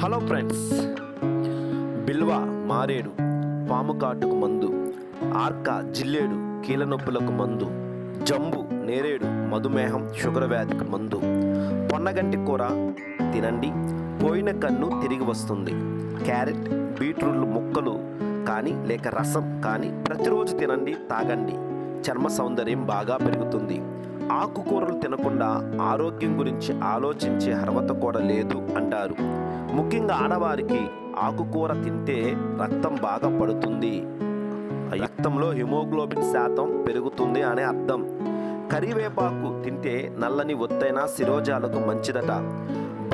Hello friends, బిల్వ మారేడు పాము కాటుకు మందు, ఆర్క జిల్లేడు కీళ్ళ నొప్పులకు మందు, జంబు నేరేడు మధుమేహం షుగర్ వ్యాధికి మందు, పొన్నగంటి కూర తినండి పోయిన కన్ను తిరిగి వస్తుంది. క్యారెట్ బీట్రూట్లు ముక్కలు కానీ లేక రసం కానీ ప్రతిరోజు తినండి తాగండి, చర్మ సౌందర్యం బాగా పెరుగుతుంది. ఆకుకూరలు తినకుండా ఆరోగ్యం గురించి ఆలోచించే అర్హత కూడా లేదు అంటారు. ముఖ్యంగా ఆడవారికి ఆకుకూర తింటే రక్తం బాగా పడుతుంది, రక్తంలో హిమోగ్లోబిన్ శాతం పెరుగుతుంది అనే అర్థం. కరివేపాకు తింటే నల్లని ఒత్తైన శిరోజాలకు మంచిదట.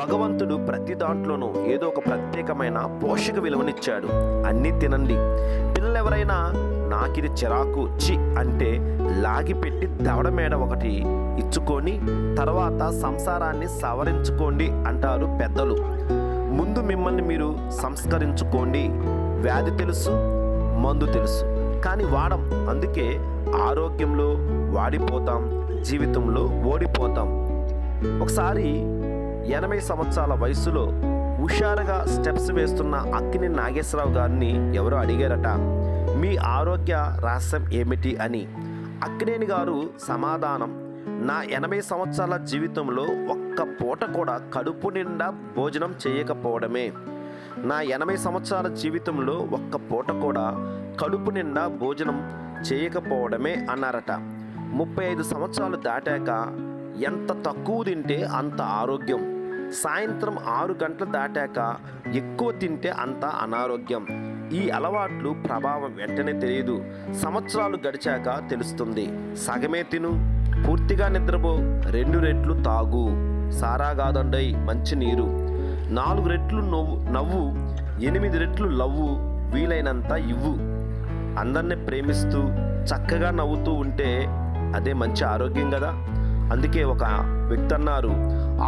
భగవంతుడు ప్రతి దాంట్లోనూ ఏదో ఒక ప్రత్యేకమైన పోషక విలువనిచ్చాడు. అన్నీ తినండి. పిల్లలు ఎవరైనా నాకిది చిరాకు చి అంటే లాగిపెట్టి దవడ మేడ ఒకటి ఇచ్చుకొని తర్వాత సంసారాన్ని సవరించుకోండి అంటారు పెద్దలు. ముందు మిమ్మల్ని మీరు సంస్కరించుకోండి. వ్యాధి తెలుసు, మందు తెలుసు, కానీ వాడం. అందుకే ఆరోగ్యంలో వాడిపోతాం, జీవితంలో ఓడిపోతాం. ఒకసారి 80 సంవత్సరాల వయసులో హుషారుగా స్టెప్స్ వేస్తున్న అక్కినేని నాగేశ్వరరావు గారిని ఎవరో అడిగారట, మీ ఆరోగ్య రహస్యం ఏమిటి అని. అక్కినేని గారు సమాధానం, నా 80 సంవత్సరాల జీవితంలో ఒక్క పూట కూడా కడుపు నిండా భోజనం చేయకపోవడమే. నా 80 సంవత్సరాల జీవితంలో ఒక్క పూట కూడా కడుపు నిండా భోజనం చేయకపోవడమే అన్నారట. 35 సంవత్సరాలు దాటాక ఎంత తక్కువ తింటే అంత ఆరోగ్యం. సాయంత్రం 6 గంటలు దాటాక ఎక్కువ తింటే అంత అనారోగ్యం. ఈ అలవాట్లు ప్రభావం వెంటనే తెలియదు, సంవత్సరాలు గడిచాక తెలుస్తుంది. సగమే తిను, పూర్తిగా నిద్రపో, 2 రెట్లు తాగు, సారా కాదండై మంచినీరు, 4 రెట్లు నవ్వు, 8 రెట్లు లవ్వు, వీలైనంత ఇవ్వు. అందరినీ ప్రేమిస్తూ చక్కగా నవ్వుతూ ఉంటే అదే మంచి ఆరోగ్యం కదా. అందుకే ఒక వ్యక్తి అన్నారు,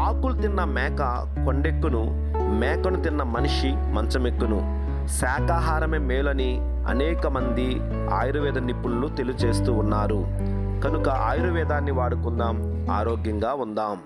ఆకులు తిన్న మేక కొండెక్కును, మేకను తిన్న మనిషి మంచమెక్కును. శాకాహారమే మేలని అనేక మంది ఆయుర్వేద నిపుణులు తెలియజేస్తూ ఉన్నారు. కనుక ఆయుర్వేదాన్ని వాడుకుందాం, ఆరోగ్యంగా ఉందాం.